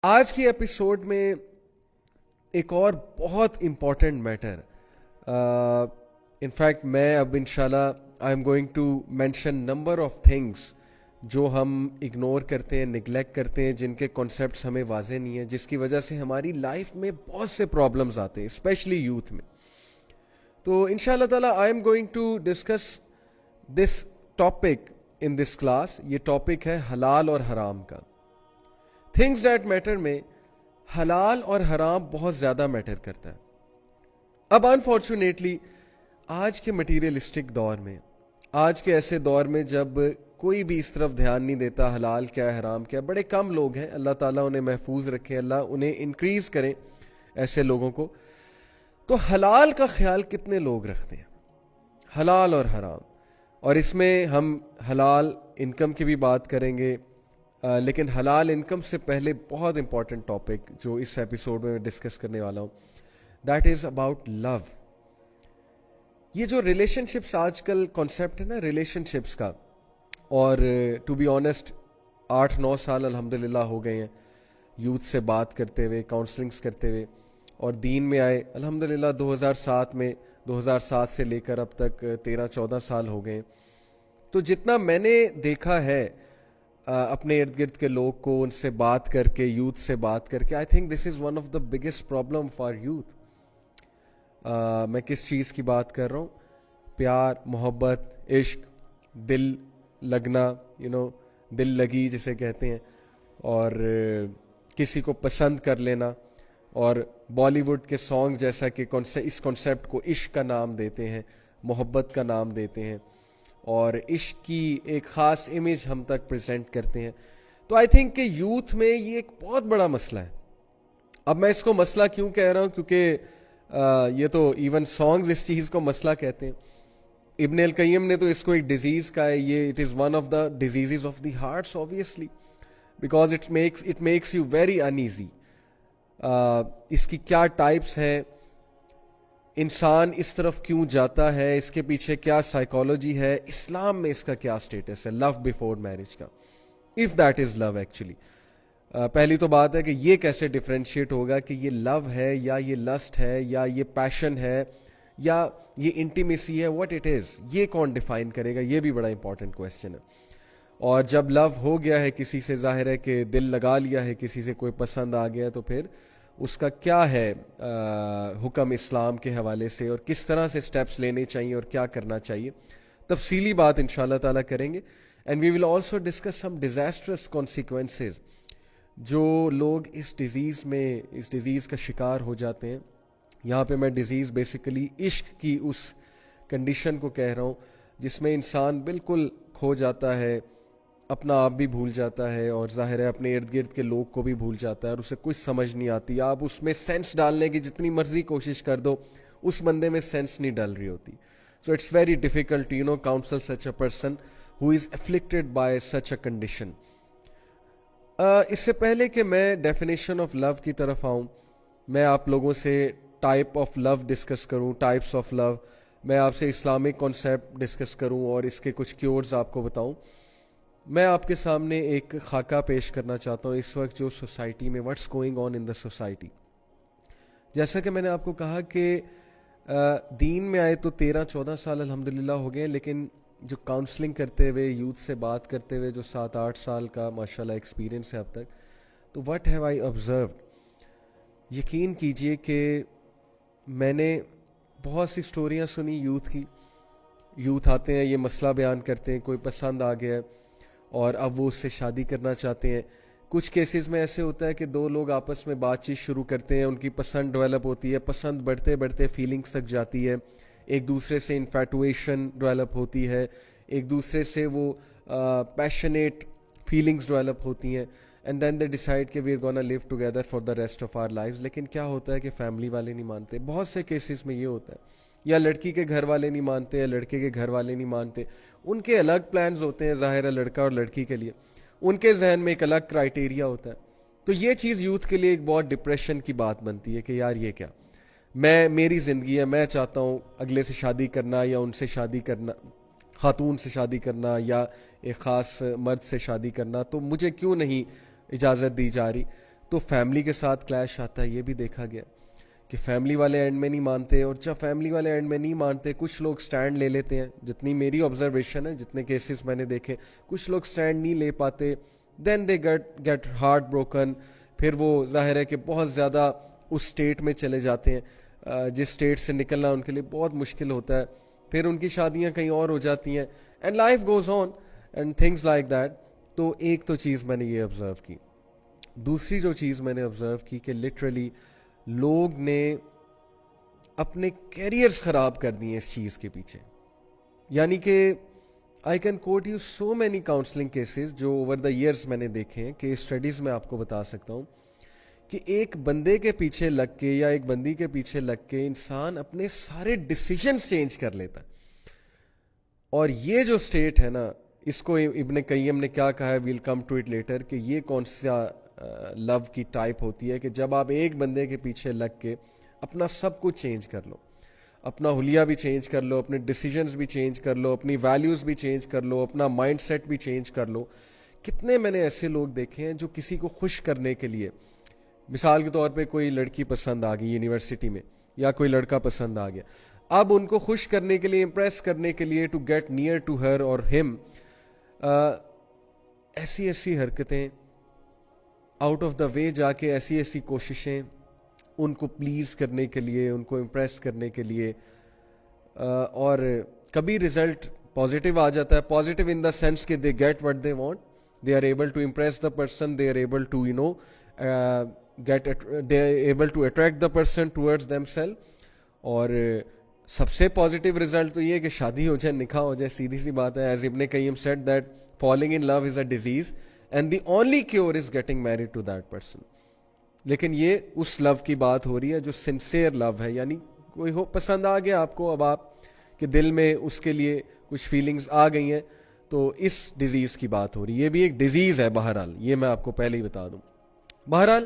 آج کی ایپیسوڈ میں ایک اور بہت امپورٹنٹ میٹر، انفیکٹ میں اب انشاءاللہ I am going to mention number of things جو ہم اگنور کرتے ہیں، نگلیکٹ کرتے ہیں، جن کے کانسیپٹس ہمیں واضح نہیں ہیں، جس کی وجہ سے ہماری لائف میں بہت سے پرابلمز آتے ہیں، اسپیشلی یوتھ میں. تو انشاءاللہ تعالیٰ I am going to discuss this topic in this class. یہ ٹاپک ہے حلال اور حرام کا. تھنگز دیٹ میٹر میں حلال اور حرام بہت زیادہ میٹر کرتا ہے. اب انفارچونیٹلی آج کے مٹیریلسٹک دور میں، آج کے ایسے دور میں جب کوئی بھی اس طرف دھیان نہیں دیتا حلال کیا ہے حرام کیا ہے، بڑے کم لوگ ہیں، اللہ تعالیٰ انہیں محفوظ رکھے، اللہ انہیں انکریز کرے ایسے لوگوں کو. تو حلال کا خیال کتنے لوگ رکھتے ہیں، حلال اور حرام؟ اور اس میں ہم حلال انکم کی بھی بات کریں گے، لیکن حلال انکم سے پہلے بہت امپورٹنٹ ٹاپک جو اس ایپیسوڈ میں ڈسکس کرنے والا ہوں، دیٹ از اباؤٹ لو. یہ جو ریلیشن شپس آج کل کانسیپٹ ہے نا ریلیشن شپس کا، اور ٹو بی آنیسٹ 8-9 سال الحمدللہ ہو گئے ہیں یوتھ سے بات کرتے ہوئے، کاؤنسلنگس کرتے ہوئے، اور دین میں آئے الحمدللہ 2007 سے لے کر اب تک 13-14 سال ہو گئے. تو جتنا میں نے دیکھا ہے اپنے ارد گرد کے لوگ کو، ان سے بات کر کے، یوتھ سے بات کر کے، I think this is one of the biggest problem for youth. میں کس چیز کی بات کر رہا ہوں؟ پیار، محبت، عشق، دل لگنا، دل لگی جسے کہتے ہیں، اور کسی کو پسند کر لینا. اور بالی ووڈ کے سانگ جیسا کہ اس کانسیپٹ کو عشق کا نام دیتے ہیں، محبت کا نام دیتے ہیں، اور عشق کی ایک خاص امیج ہم تک پریزنٹ کرتے ہیں. تو آئی تھنک کہ یوتھ میں یہ ایک بہت بڑا مسئلہ ہے. اب میں اس کو مسئلہ کیوں کہہ رہا ہوں؟ کیونکہ یہ تو ایون سانگز اس چیز کو مسئلہ کہتے ہیں. ابن القیم نے تو اس کو ایک ڈیزیز کہا ہے. یہ it is one of the diseases of the hearts obviously, because it makes you very uneasy. اس کی کیا ٹائپس ہیں، انسان اس طرف کیوں جاتا ہے، اس کے پیچھے کیا سائیکالوجی ہے، اسلام میں اس کا کیا سٹیٹس ہے لو بیفور میرج کا، if that is love actually. پہلی تو بات ہے کہ یہ کیسے ڈفرینشیٹ ہوگا کہ یہ لو ہے یا یہ لسٹ ہے یا یہ پیشن ہے یا یہ انٹیمیسی ہے، واٹ اٹ از، یہ کون ڈیفائن کرے گا؟ یہ بھی بڑا امپورٹنٹ کویسچن ہے. اور جب لو ہو گیا ہے کسی سے، ظاہر ہے کہ دل لگا لیا ہے کسی سے، کوئی پسند آ گیا، تو پھر اس کا کیا ہے حکم اسلام کے حوالے سے، اور کس طرح سے سٹیپس لینے چاہیے اور کیا کرنا چاہیے. تفصیلی بات انشاءاللہ تعالیٰ کریں گے. And we will also discuss some disastrous consequences جو لوگ اس ڈیزیز کا شکار ہو جاتے ہیں. یہاں پہ میں ڈیزیز بیسیکلی عشق کی اس کنڈیشن کو کہہ رہا ہوں جس میں انسان بالکل کھو جاتا ہے، اپنا آپ بھی بھول جاتا ہے، اور ظاہر ہے اپنے ارد گرد کے لوگ کو بھی بھول جاتا ہے، اور اسے کچھ سمجھ نہیں آتی. آپ اس میں سینس ڈالنے کی جتنی مرضی کوشش کر دو، اس بندے میں سینس نہیں ڈال رہی ہوتی. So it's very difficult counsel such a person who is afflicted by such a condition. اس سے پہلے کہ میں ڈیفینیشن آف لو کی طرف آؤں، میں آپ لوگوں سے ٹائپ آف لو ڈسکس کروں، ٹائپس آف لو، میں آپ سے اسلامک کانسیپٹ ڈسکس کروں اور اس کے کچھ کیورز آپ کو بتاؤں. میں آپ کے سامنے ایک خاکہ پیش کرنا چاہتا ہوں اس وقت جو سوسائٹی میں what's going on in the society. جیسا کہ میں نے آپ کو کہا کہ دین میں آئے تو 13-14 سال الحمدللہ ہو گئے، لیکن جو کاؤنسلنگ کرتے ہوئے، یوتھ سے بات کرتے ہوئے جو 7-8 سال کا ماشاءاللہ ایکسپیرینس ہے اب تک، تو واٹ ہیو آئی آبزروڈ، یقین کیجئے کہ میں نے بہت سی سٹوریاں سنی یوتھ کی. یوتھ آتے ہیں، یہ مسئلہ بیان کرتے ہیں، کوئی پسند آ گیا اور اب وہ اس سے شادی کرنا چاہتے ہیں. کچھ کیسز میں ایسے ہوتا ہے کہ دو لوگ آپس میں بات چیت شروع کرتے ہیں، ان کی پسند ڈیولپ ہوتی ہے، پسند بڑھتے بڑھتے فیلنگز تک جاتی ہے، ایک دوسرے سے انفیٹویشن ڈیولپ ہوتی ہے، ایک دوسرے سے وہ پیشنیٹ فیلنگز ڈیولپ ہوتی ہیں، اینڈ دین دے ڈیسائیڈ کہ we are gonna live together for the rest of our lives. لیکن کیا ہوتا ہے کہ فیملی والے نہیں مانتے. بہت سے کیسز میں یہ ہوتا ہے، یا لڑکی کے گھر والے نہیں مانتے یا لڑکے کے گھر والے نہیں مانتے. ان کے الگ پلانز ہوتے ہیں، ظاہر ہے لڑکا اور لڑکی کے لیے ان کے ذہن میں ایک الگ کرائیٹیریا ہوتا ہے. تو یہ چیز یوتھ کے لیے ایک بہت ڈپریشن کی بات بنتی ہے کہ یار یہ کیا، میری زندگی ہے، میں چاہتا ہوں اگلے سے شادی کرنا یا ان سے شادی کرنا، خاتون سے شادی کرنا یا ایک خاص مرد سے شادی کرنا، تو مجھے کیوں نہیں اجازت دی جا رہی؟ تو فیملی کے ساتھ کلیش آتا ہے. یہ بھی دیکھا گیا کہ فیملی والے اینڈ میں نہیں مانتے, اور جب فیملی والے اینڈ میں نہیں مانتے کچھ لوگ سٹینڈ لے لیتے ہیں. جتنی میری آبزرویشن ہے, جتنے کیسز میں نے دیکھے, کچھ لوگ سٹینڈ نہیں لے پاتے, دین دے گیٹ ہارٹ بروکن. پھر وہ ظاہر ہے کہ بہت زیادہ اس اسٹیٹ میں چلے جاتے ہیں جس اسٹیٹ سے نکلنا ان کے لیے بہت مشکل ہوتا ہے. پھر ان کی شادیاں کہیں اور ہو جاتی ہیں, and life goes on and things like that. تو ایک تو چیز میں نے یہ آبزرو کی. دوسری جو چیز میں نے آبزرو کی کہ لٹرلی لوگ نے اپنے کیریئرز خراب کر دیے اس چیز کے پیچھے. یعنی کہ I can quote you so many counselling cases جو اوور دا ایئرس میں نے دیکھے ہیں, کہ اسٹڈیز میں آپ کو بتا سکتا ہوں کہ ایک بندے کے پیچھے لگ کے یا ایک بندی کے پیچھے لگ کے انسان اپنے سارے ڈیسیجنز چینج کر لیتا ہے. اور یہ جو اسٹیٹ ہے نا, اس کو ابن قیم نے کیا کہا ہے, well come to it later, کہ یہ کون سا لو کی ٹائپ ہوتی ہے کہ جب آپ ایک بندے کے پیچھے لگ کے اپنا سب کچھ چینج کر لو, اپنا حلیہ بھی چینج کر لو, اپنے ڈیسیجنز بھی چینج کر لو, اپنی ویلیوز بھی چینج کر لو, اپنا مائنڈ سیٹ بھی چینج کر لو. کتنے میں نے ایسے لوگ دیکھے ہیں جو کسی کو خوش کرنے کے لیے, مثال کے طور پہ کوئی لڑکی پسند آ گئی یونیورسٹی میں, یا کوئی لڑکا پسند آ گیا, اب ان کو خوش کرنے کے لیے, امپریس کرنے کے لیے, to get near to her اور ہم, ایسی ایسی حرکتیں, آؤٹ آف دا وے جا کے ایسی ایسی کوششیں ان کو پلیز کرنے کے لیے, ان کو امپریس کرنے کے لیے. اور کبھی رزلٹ پازیٹیو آ جاتا ہے, پازیٹیو ان دا سینس کہ they get what they want, they are able to impress the person, they are able to they are able to attract the person towards themselves. اور سب سے positive result تو یہ کہ شادی ہو جائے, نکاح ہو جائے, سیدھی سی بات ہے. As Ibn Qayyim said that falling in love is a disease and the only cure is getting married to that person. لیکن یہ اس لو کی بات ہو رہی ہے جو سنسیئر لو ہے, یعنی کوئی ہو پسند آ گیا آپ کو, اب آپ کے دل میں اس کے لیے کچھ فیلنگز آ گئی ہیں, تو اس ڈیزیز کی بات ہو رہی ہے. یہ بھی ایک ڈیزیز ہے بہرحال, یہ میں آپ کو پہلے ہی بتا دوں. بہرحال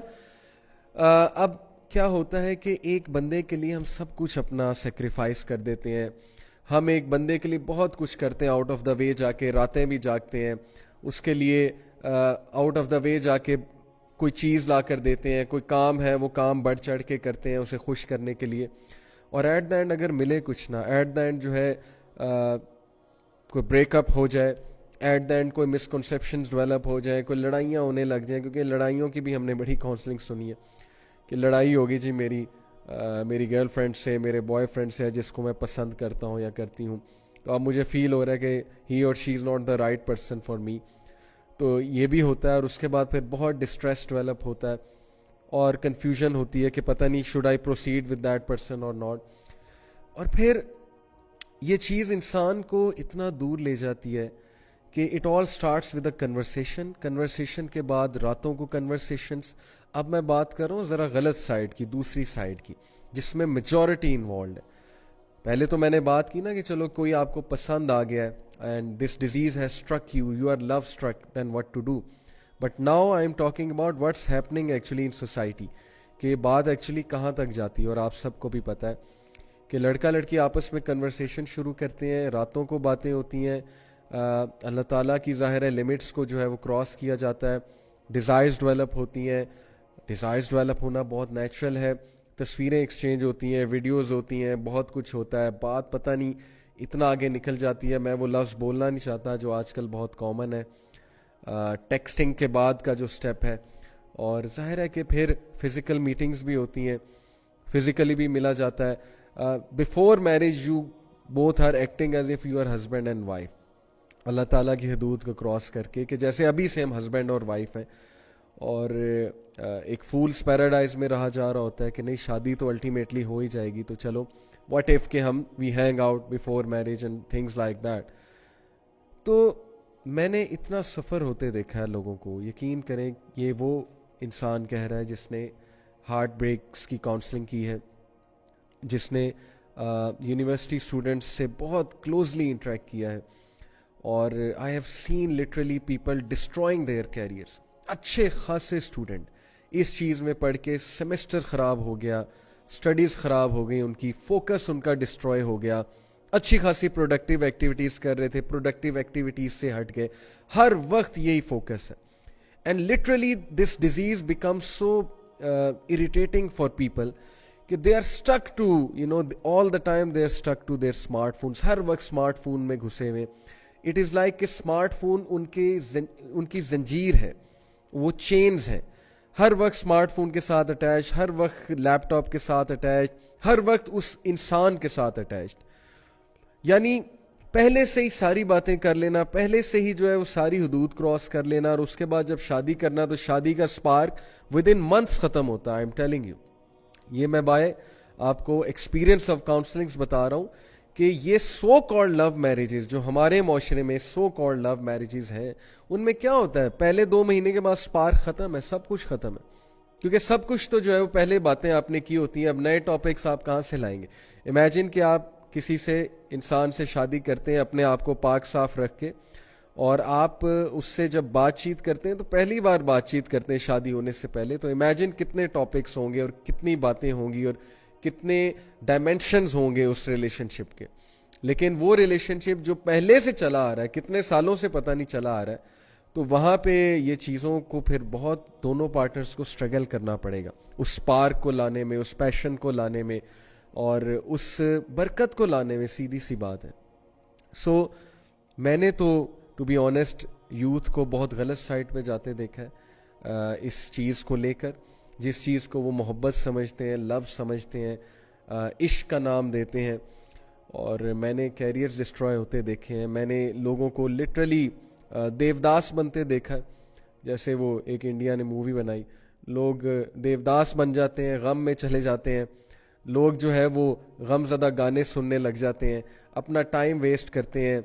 اب کیا ہوتا ہے کہ ایک بندے کے لیے ہم سب کچھ اپنا سیکریفائس کر دیتے ہیں. ہم ایک بندے کے لیے بہت کچھ کرتے ہیں, آؤٹ آف دا وے جا کے راتیں بھی جاگتے ہیں اس کے لیے, آؤٹ آف دا وے جا کے کوئی چیز لا کر دیتے ہیں, کوئی کام ہے وہ کام بڑھ چڑھ کے کرتے ہیں اسے خوش کرنے کے لیے. اور ایٹ دا اینڈ اگر ملے کچھ نہ, ایٹ دا اینڈ جو ہے کوئی بریک اپ ہو جائے, ایٹ دا اینڈ کوئی مسکنسیپشنز ڈیولپ ہو جائیں, کوئی لڑائیاں ہونے لگ جائیں, کیونکہ لڑائیوں کی بھی ہم نے بڑی کاؤنسلنگ سنی ہے کہ لڑائی ہوگی جی میری گرل فرینڈ سے, میرے بوائے فرینڈ سے جس کو میں پسند کرتا ہوں یا کرتی ہوں, تو اب مجھے فیل ہو رہا ہے کہ he or she is not the right person for me. تو یہ بھی ہوتا ہے. اور اس کے بعد پھر بہت ڈسٹریس ڈیولپ ہوتا ہے اور کنفیوژن ہوتی ہے کہ پتہ نہیں should I proceed with that person اور ناٹ. اور پھر یہ چیز انسان کو اتنا دور لے جاتی ہے کہ it all starts with a conversation کے بعد راتوں کو کنورسیشنس. اب میں بات کر رہا ہوں ذرا غلط سائڈ کی, دوسری سائڈ کی, جس میں میجورٹی انوالوڈ ہے. پہلے تو میں نے بات کی نا کہ چلو کوئی آپ کو پسند آ گیا ہے and this disease has struck you, you are love struck, then what to do. But now I am talking about what's happening actually in society, کہ یہ بات ایکچولی کہاں تک جاتی ہے. اور آپ سب کو بھی پتہ ہے کہ لڑکا لڑکی آپس میں کنورسیشن شروع کرتے ہیں, راتوں کو باتیں ہوتی ہیں, اللہ تعالیٰ کی ظاہر ہے لمٹس کو جو ہے وہ کراس کیا جاتا ہے, ڈیزائرز ڈیولپ ہوتی ہیں. ڈیزائرز ڈیولپ ہونا بہت نیچرل ہے, تصویریں ایکسچینج ہوتی ہیں, ویڈیوز ہوتی ہیں, بہت کچھ ہوتا ہے. بات پتہ نہیں اتنا آگے نکل جاتی ہے, میں وہ لفظ بولنا نہیں چاہتا جو آج کل بہت کامن ہے, ٹیکسٹنگ کے بعد کا جو سٹیپ ہے. اور ظاہر ہے کہ پھر فزیکل میٹنگز بھی ہوتی ہیں, فزیکلی بھی ملا جاتا ہے. Before marriage you both are acting as if you are husband and wife, اللہ تعالیٰ کی حدود کو کراس کر کے, کہ جیسے ابھی سے ہم ہسبینڈ اور وائف ہیں. اور ایک فولس پیراڈائز میں رہا جا رہا ہوتا ہے کہ نہیں شادی تو الٹیمیٹلی ہو ہی جائے گی, تو چلو واٹ ایف کہ ہم we hang out before marriage and things like that. تو میں نے اتنا سفر ہوتے دیکھا ہے لوگوں کو, یقین کریں یہ وہ انسان کہہ رہا ہے جس نے ہارٹ بریکس کی کاؤنسلنگ کی ہے, جس نے یونیورسٹی اسٹوڈنٹس سے بہت کلوزلی انٹریکٹ کیا ہے. اور I have seen literally people destroying their careers. اچھے خاصے اسٹوڈنٹ اس چیز میں پڑھ کے سیمسٹر خراب ہو گیا, اسٹڈیز خراب ہو گئی ان کی, فوکس ان کا ڈسٹروائے ہو گیا. اچھی خاصی پروڈکٹیو ایکٹیویٹیز کر رہے تھے, پروڈکٹیو ایکٹیویٹیز سے ہٹ گئے, ہر وقت یہی فوکس ہے. And literally this disease becomes so irritating for people کہ they are stuck to, all the time they are stuck to their smartphones. ہر وقت اسمارٹ فون میں گھسے ہوئے. اٹ از لائک کہ اسمارٹ فون ان کی زنجیر ہے, وہ چینز ہیں. ہر وقت اسمارٹ فون کے ساتھ اٹیچ, ہر وقت لیپ ٹاپ کے ساتھ اٹیچ, ہر وقت اس انسان کے ساتھ اٹیچ. یعنی پہلے سے ہی ساری باتیں کر لینا, پہلے سے ہی جو ہے وہ ساری حدود کراس کر لینا, اور اس کے بعد جب شادی کرنا تو شادی کا اسپارک ود ان منتھس ختم ہوتا ہے. آئی ایم ٹیلنگ یو, یہ میں بائے آپ کو ایکسپیرینس آف کاؤنسلنگس بتا رہا ہوں کہ یہ سو کالڈ لو میرجز جو ہمارے معاشرے میں سو کالڈ لو میرجز ہیں, ان میں کیا ہوتا ہے, پہلے 2 مہینے کے بعد اسپارک ختم ہے, سب کچھ ختم ہے. کیونکہ سب کچھ تو جو ہے وہ پہلے باتیں آپ نے کی ہوتی ہیں, اب نئے ٹاپکس آپ کہاں سے لائیں گے. امیجن کہ آپ کسی سے انسان سے شادی کرتے ہیں اپنے آپ کو پاک صاف رکھ کے, اور آپ اس سے جب بات چیت کرتے ہیں تو پہلی بار بات چیت کرتے ہیں شادی ہونے سے پہلے, تو امیجن کتنے ٹاپکس ہوں گے اور کتنی باتیں ہوں گی اور کتنے ڈائمینشنز ہوں گے اس ریلیشن شپ کے. لیکن وہ ریلیشن شپ جو پہلے سے چلا آ رہا ہے, کتنے سالوں سے پتہ نہیں چلا آ رہا ہے, تو وہاں پہ یہ چیزوں کو پھر بہت دونوں پارٹنرز کو اسٹرگل کرنا پڑے گا اس اسپارک کو لانے میں, اس پیشن کو لانے میں, اور اس برکت کو لانے میں. سیدھی سی بات ہے. سو میں نے تو ٹو بی آنیسٹ یوتھ کو بہت غلط سائٹ پہ جاتے دیکھا ہے اس چیز کو لے کر, جس چیز کو وہ محبت سمجھتے ہیں, لو سمجھتے ہیں, عشق کا نام دیتے ہیں. اور میں نے کیریئرز ڈسٹرائے ہوتے دیکھے ہیں, میں نے لوگوں کو لٹرلی دیوداس بنتے دیکھا ہے. جیسے وہ ایک انڈیا نے مووی بنائی, لوگ دیوداس بن جاتے ہیں, غم میں چلے جاتے ہیں, لوگ جو ہے وہ غم زدہ گانے سننے لگ جاتے ہیں, اپنا ٹائم ویسٹ کرتے ہیں,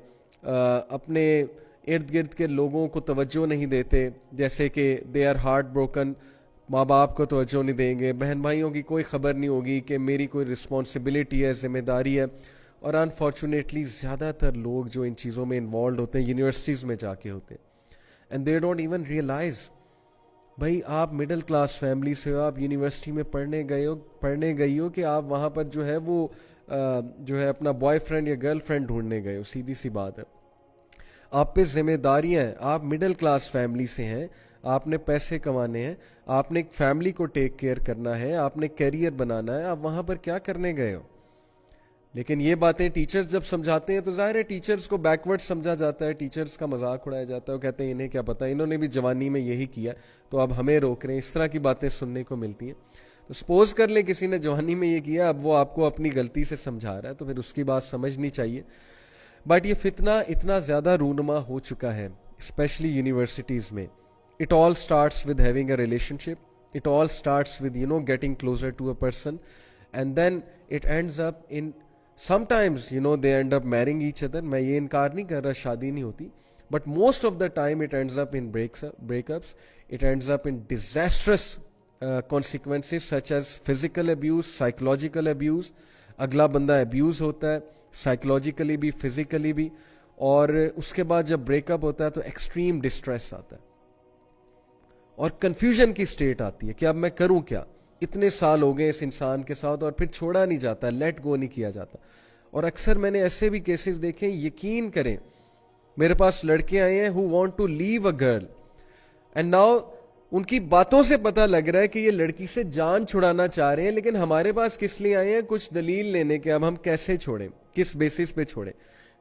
اپنے ارد گرد کے لوگوں کو توجہ نہیں دیتے, جیسے کہ دے آر ہارٹ بروکن, ماں باپ کو توجہ نہیں دیں گے, بہن بھائیوں کی کوئی خبر نہیں ہوگی کہ میری کوئی رسپانسبلٹی ہے, ذمہ داری ہے. اور انفارچونیٹلی زیادہ تر لوگ جو ان چیزوں میں انوالوڈ ہوتے ہیں یونیورسٹیز میں جا کے ہوتے ہیں, and they don't even realise. بھائی آپ مڈل کلاس فیملی سے ہو, آپ یونیورسٹی میں پڑھنے گئی ہو کہ آپ وہاں پر جو ہے وہ جو ہے اپنا بوائے فرینڈ یا گرل فرینڈ ڈھونڈنے گئے ہو. سیدھی سی بات ہے, آپ پہ ذمہ داریاں ہیں, آپ مڈل کلاس فیملی سے ہیں, آپ نے پیسے کمانے ہیں, آپ نے ایک فیملی کو ٹیک کیئر کرنا ہے, آپ نے کیریئر بنانا ہے, آپ وہاں پر کیا کرنے گئے ہو. لیکن یہ باتیں ٹیچرز جب سمجھاتے ہیں تو ظاہر ہے ٹیچرز کو بیکورڈ سمجھا جاتا ہے, ٹیچرز کا مذاق اڑایا جاتا ہے, وہ کہتے ہیں انہیں کیا پتہ, انہوں نے بھی جوانی میں یہی کیا تو اب ہمیں روک رہے ہیں. اس طرح کی باتیں سننے کو ملتی ہیں. تو سپوز کر لیں کسی نے جوانی میں یہ کیا, اب وہ آپ کو اپنی غلطی سے سمجھا رہا ہے تو پھر اس کی بات سمجھنی چاہیے. بٹ یہ فتنہ اتنا زیادہ رونما ہو چکا ہے اسپیشلی یونیورسٹیز میں. It all starts with having a relationship, it all starts with getting closer to a person, and then it ends up in sometimes they end up marrying each other. میں یہ انکار نہیں کر رہا شادی نہیں ہوتی, but most of the time it ends up in breakups, it ends up in disastrous consequences such as physical abuse, psychological abuse. اگلا بندہ abuse ہوتا ہے psychologically بھی physically بھی, اور اس کے بعد جب بریک اپ ہوتا ہے تو ایکسٹریم ڈسٹریس آتا ہے اور کنفیوژن کی اسٹیٹ آتی ہے کہ اب میں کروں کیا. اتنے سال ہو گئے اس انسان کے ساتھ اور پھر چھوڑا نہیں جاتا, لیٹ گو نہیں کیا جاتا. اور اکثر میں نے ایسے بھی کیسز دیکھے, یقین کریں میرے پاس لڑکے آئے ہیں who want to leave a girl and now ان کی باتوں سے پتہ لگ رہا ہے کہ یہ لڑکی سے جان چھڑانا چاہ رہے ہیں, لیکن ہمارے پاس کس لیے آئے ہیں, کچھ دلیل لینے کے اب ہم کیسے چھوڑیں, کس بیسس پہ چھوڑیں.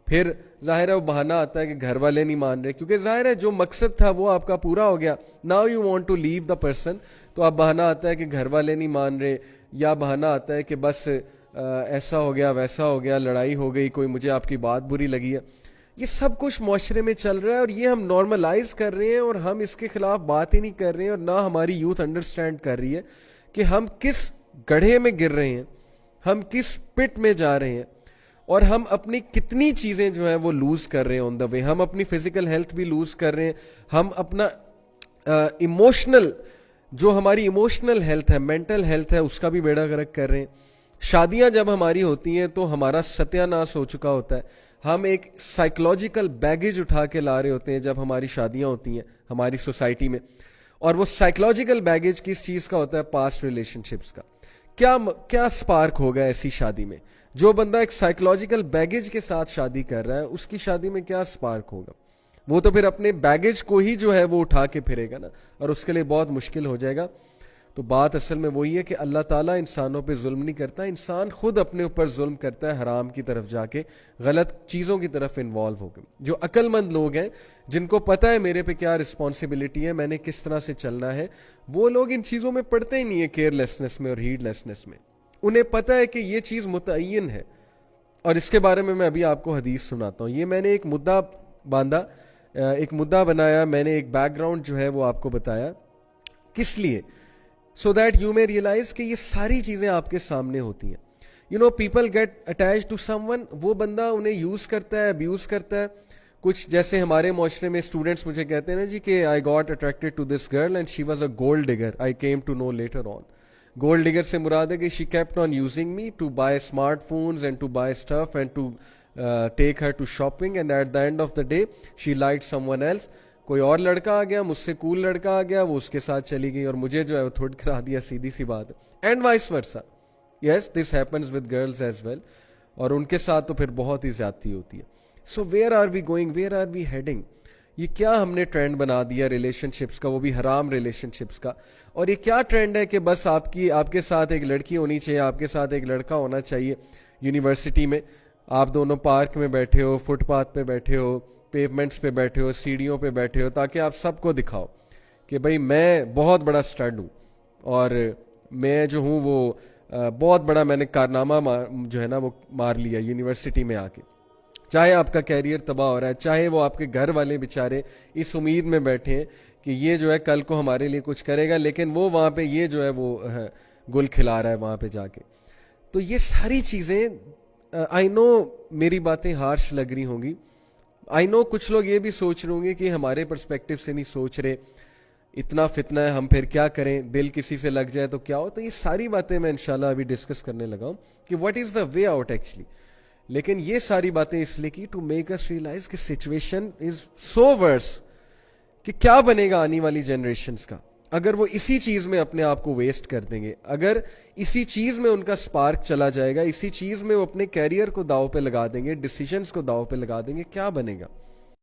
پھر ظاہر ہے وہ بہانہ آتا ہے کہ گھر والے نہیں مان رہے, کیونکہ ظاہر ہے جو مقصد تھا وہ آپ کا پورا ہو گیا. Now you want to leave the person, تو اب بہانہ آتا ہے کہ گھر والے نہیں مان رہے, یا بہانہ آتا ہے کہ بس ایسا ہو گیا ویسا ہو گیا, لڑائی ہو گئی, کوئی مجھے آپ کی بات بری لگی ہے. یہ سب کچھ معاشرے میں چل رہا ہے اور یہ ہم نارملائز کر رہے ہیں اور ہم اس کے خلاف بات ہی نہیں کر رہے ہیں, اور نہ ہماری یوتھ انڈرسٹینڈ کر رہی ہے کہ ہم کس گڑھے میں گر رہے ہیں, ہم کس پٹ میں جا رہے ہیں, اور ہم اپنی کتنی چیزیں جو ہیں وہ لوز کر رہے ہیں آن دا وے. ہم اپنی فزیکل ہیلتھ بھی لوز کر رہے ہیں, ہم اپنا ایموشنل جو ہماری ایموشنل ہیلتھ ہے, مینٹل ہیلتھ ہے, اس کا بھی بیڑا غرق کر رہے ہیں. شادیاں جب ہماری ہوتی ہیں تو ہمارا ستیہ ناش ہو چکا ہوتا ہے. ہم ایک سائیکولوجیکل بیگیج اٹھا کے لا رہے ہوتے ہیں جب ہماری شادیاں ہوتی ہیں ہماری سوسائٹی میں, اور وہ سائیکولوجیکل بیگیج کس چیز کا ہوتا ہے, پاسٹ ریلیشن شپس کا. کیا سپارک ہوگا ایسی شادی میں؟ جو بندہ ایک سائیکولوجیکل بیگیج کے ساتھ شادی کر رہا ہے اس کی شادی میں کیا سپارک ہوگا؟ وہ تو پھر اپنے بیگیج کو ہی جو ہے وہ اٹھا کے پھرے گا نا, اور اس کے لیے بہت مشکل ہو جائے گا. تو بات اصل میں وہی ہے کہ اللہ تعالیٰ انسانوں پہ ظلم نہیں کرتا, انسان خود اپنے اوپر ظلم کرتا ہے حرام کی طرف جا کے, غلط چیزوں کی طرف انوالو ہو گئے. جو عقل مند لوگ ہیں, جن کو پتہ ہے میرے پہ کیا رسپانسبلٹی ہے, میں نے کس طرح سے چلنا ہے, وہ لوگ ان چیزوں میں پڑتے ہی نہیں ہیں, کیئر لیسنس میں اور ہیڈ لیسنس میں. انہیں پتہ ہے کہ یہ چیز متعین ہے. اور اس کے بارے میں ابھی آپ کو حدیث سناتا ہوں. یہ میں نے ایک مدعا باندھا, ایک مدعا بنایا, میں نے ایک بیک گراؤنڈ جو ہے وہ آپ کو بتایا, کس لیے, سو دیٹ یو میں ریئلائز کہ یہ ساری چیزیں آپ کے سامنے ہوتی ہیں. You know people get attach to someone, وہ بندہ انہیں یوز کرتا ہے, ابیوز کرتا ہے. کچھ جیسے ہمارے معاشرے میں اسٹوڈنٹس مجھے کہتے ہیں نا جی کہ I got attracted to this girl and she was a gold digger, I came to know later on. Gold digger سے مراد ہے کہ she kept on using me to buy smart phones and to buy stuff and to take her to shopping, and at the end of the day she liked someone else. کوئی اور لڑکا آ گیا, مجھ سے کول لڑکا آ گیا, وہ اس کے ساتھ چلی گئی اور مجھے جو ہے وہ تھوڑ کرا دیا, سیدھی سی بات ہے. And vice versa, yes this happens with girls as well, اور ان کے ساتھ تو پھر بہت ہی زیادتی ہوتی ہے. So where are we going, where are we heading, یہ کیا ہم نے ٹرینڈ بنا دیا ریلیشن شپس کا, وہ بھی حرام ریلیشن شپس کا. اور یہ کیا ٹرینڈ ہے کہ بس آپ کے ساتھ ایک لڑکی ہونی چاہیے, آپ کے ساتھ ایک لڑکا ہونا چاہیے. یونیورسٹی میں آپ دونوں پارک میں بیٹھے ہو, فٹ پاتھ پہ بیٹھے ہو, پیومنٹس پہ بیٹھے ہو, سیڑھیوں پہ بیٹھے ہو, تاکہ آپ سب کو دکھاؤ کہ بھئی میں بہت بڑا اسٹڈ ہوں, اور میں جو ہوں وہ بہت بڑا, میں نے کارنامہ جو ہے نا وہ مار لیا یونیورسٹی میں آ کے. چاہے آپ کا کیریئر تباہ ہو رہا ہے, چاہے وہ آپ کے گھر والے بیچارے اس امید میں بیٹھے ہیں کہ یہ جو ہے کل کو ہمارے لیے کچھ کرے گا, لیکن وہ وہاں پہ یہ جو ہے وہ گل کھلا رہا ہے وہاں پہ جا کے. تو یہ ساری چیزیں, آئی نو میری باتیں ہارش لگ رہی ہوں گی, آئی نو کچھ لوگ یہ بھی سوچ رہے ہوں گے کہ ہمارے پرسپیکٹو سے نہیں سوچ رہے, اتنا فتنہ ہے, ہم پھر کیا کریں, دل کسی سے لگ جائے تو کیا ہو. تو یہ ساری باتیں میں انشاءاللہ ابھی ڈسکس کرنے لگا ہوں کہ what is the way out actually. لیکن یہ ساری باتیں اس لیے کی ٹو میک اس ریئلائز کہ سچویشن از سو ورس, کہ کیا بنے گا آنے والی جنریشنز کا اگر وہ اسی چیز میں اپنے آپ کو ویسٹ کر دیں گے, اگر اسی چیز میں ان کا سپارک چلا جائے گا, اسی چیز میں وہ اپنے کیریئر کو داؤ پہ لگا دیں گے, ڈیسیجنز کو داؤ پہ لگا دیں گے, کیا بنے گا.